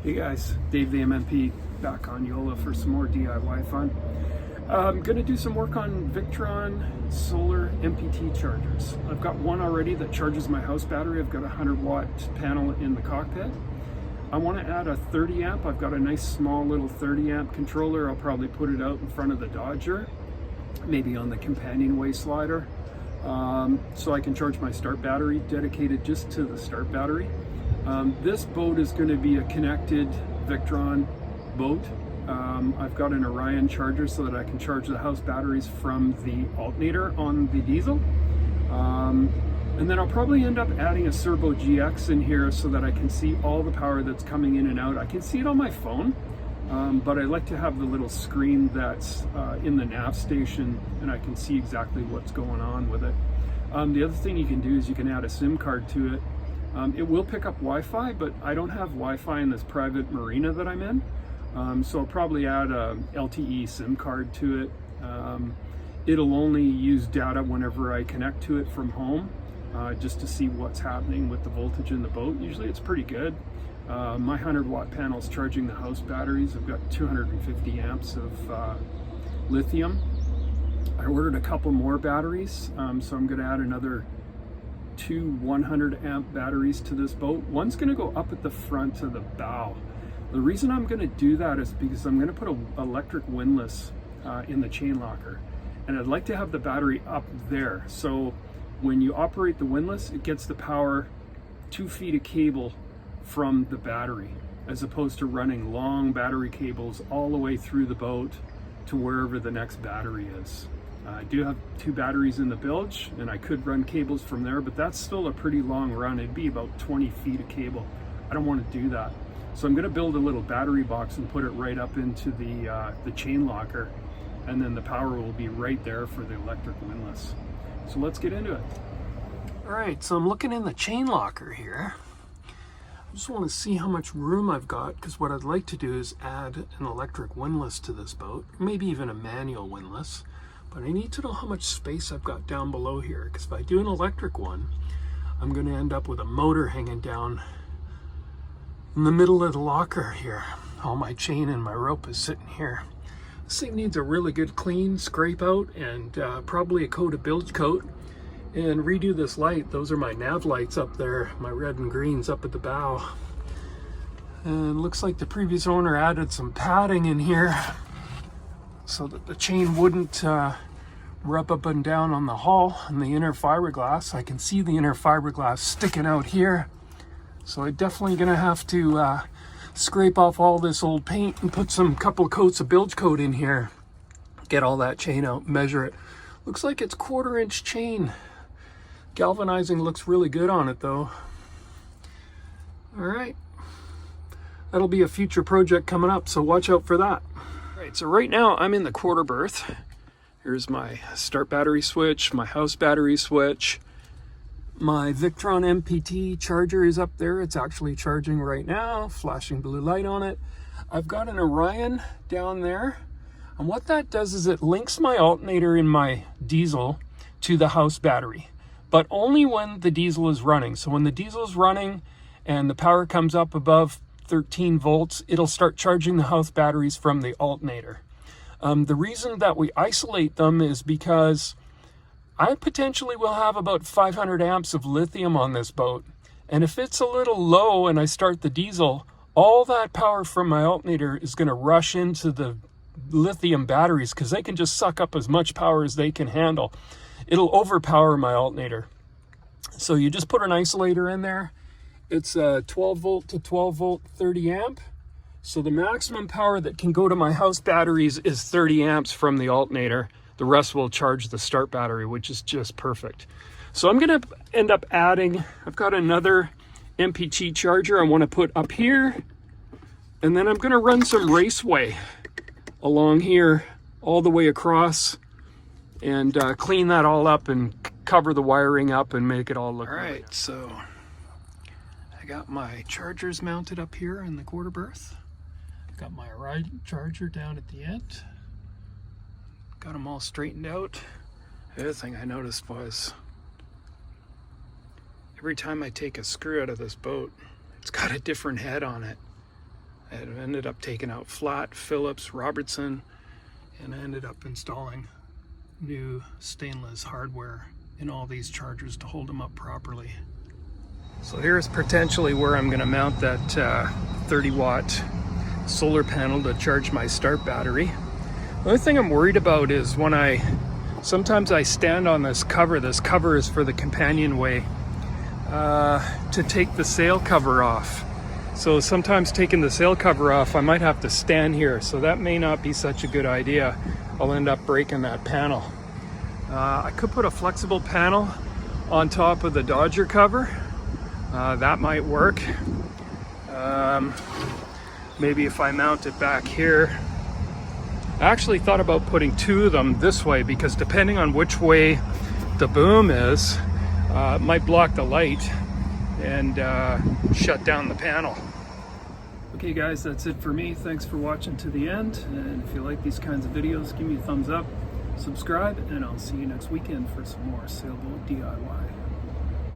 Hey guys, Dave the MMP back on YOLO for some more DIY fun. I'm going to do some work on Victron solar MPPT chargers. I've got one already that charges my house battery. I've got a 100-watt panel in the cockpit. I want to add a 30 amp. I've got a nice small little 30 amp controller. I'll probably put it out in front of the Dodger, maybe on the companionway slider, so I can charge my start battery dedicated just to the start battery. This boat is going to be a connected Victron boat. I've got an Orion charger so that I can charge the house batteries from the alternator on the diesel. And then I'll probably end up adding a Cerbo GX in here so that I can see all the power that's coming in and out. I can see it on my phone, but I like to have the little screen that's in the nav station, and I can see exactly what's going on with it. The other thing you can do is you can add a SIM card to it. It will pick up Wi-Fi, but I don't have Wi-Fi in this private marina that I'm in. So I'll probably add a LTE SIM card to it. It'll only use data whenever I connect to it from home, just to see what's happening with the voltage in the boat. Usually it's pretty good. My 100-watt panel is charging the house batteries. I've got 250 amps of lithium. I ordered a couple more batteries, so I'm going to add another 2 100 amp batteries to this boat. One's going to go up at the front of the bow. The reason I'm going to do that is because I'm going to put an electric windless in the chain locker, and I'd like to have the battery up there, so when you operate the windless, it gets the power 2 feet of cable from the battery, as opposed to running long battery cables all the way through the boat to wherever the next battery is. I do have 2 batteries in the bilge, and I could run cables from there, but that's still a pretty long run. It'd be about 20 feet of cable. I don't want to do that. So I'm going to build a little battery box and put it right up into the chain locker, and then the power will be right there for the electric windless. So let's get into it. All right, so I'm looking in the chain locker here. I just want to see how much room I've got, because what I'd like to do is add an electric windless to this boat, maybe even a manual windless. But I need to know how much space I've got down below here, because if I do an electric one, I'm going to end up with a motor hanging down in the middle of the locker here. All my chain and my rope is sitting here. This thing needs a really good clean scrape out, and probably a coat of bilge coat, and redo this light. Those are my nav lights up there, my red and greens up at the bow. And looks like the previous owner added some padding in here so that the chain wouldn't rub up and down on the hull and the inner fiberglass. I can see the inner fiberglass sticking out here, so I'm definitely gonna have to scrape off all this old paint and put some couple coats of bilge coat in here, get all that chain out, measure it. Looks like it's 1/4 inch chain. Galvanizing looks really good on it though. All right, that'll be a future project coming up, so watch out for that. Right, so right now I'm in the quarter berth. Here's my start battery switch, my house battery switch. My Victron MPPT charger is up there. It's actually charging right now, flashing blue light on it. I've got an Orion down there. And what that does is it links my alternator in my diesel to the house battery, but only when the diesel is running. So when the diesel is running and the power comes up above 13 volts, it'll start charging the house batteries from the alternator. The reason that we isolate them is because I potentially will have about 500 amps of lithium on this boat. And if it's a little low and I start the diesel, all that power from my alternator is going to rush into the lithium batteries, because they can just suck up as much power as they can handle. It'll overpower my alternator. So you just put an isolator in there. It's a 12 volt to 12 volt 30 amp. So the maximum power that can go to my house batteries is 30 amps from the alternator. The rest will charge the start battery, which is just perfect. So I'm going to end up adding, I've got another MPPT charger I want to put up here. And then I'm going to run some raceway along here all the way across, and clean that all up and cover the wiring up and make it all look right. Really. So I got my chargers mounted up here in the quarter berth. Got my Orion charger down at the end. Got them all straightened out. The other thing I noticed was every time I take a screw out of this boat, it's got a different head on it. I ended up taking out flat, Phillips, Robertson, and I ended up installing new stainless hardware in all these chargers to hold them up properly. So here's potentially where I'm going to mount that 30-watt solar panel to charge my start battery. The only thing I'm worried about is when sometimes I stand on this cover is for the companionway, to take the sail cover off. So sometimes taking the sail cover off, I might have to stand here. So that may not be such a good idea. I'll end up breaking that panel. I could put a flexible panel on top of the Dodger cover. That might work. Maybe if I mount it back here. I actually thought about putting two of them this way because depending on which way the boom is, it might block the light and shut down the panel. Okay guys, that's it for me. Thanks for watching to the end, and if you like these kinds of videos, give me a thumbs up, subscribe, and I'll see you next weekend for some more sailboat DIY.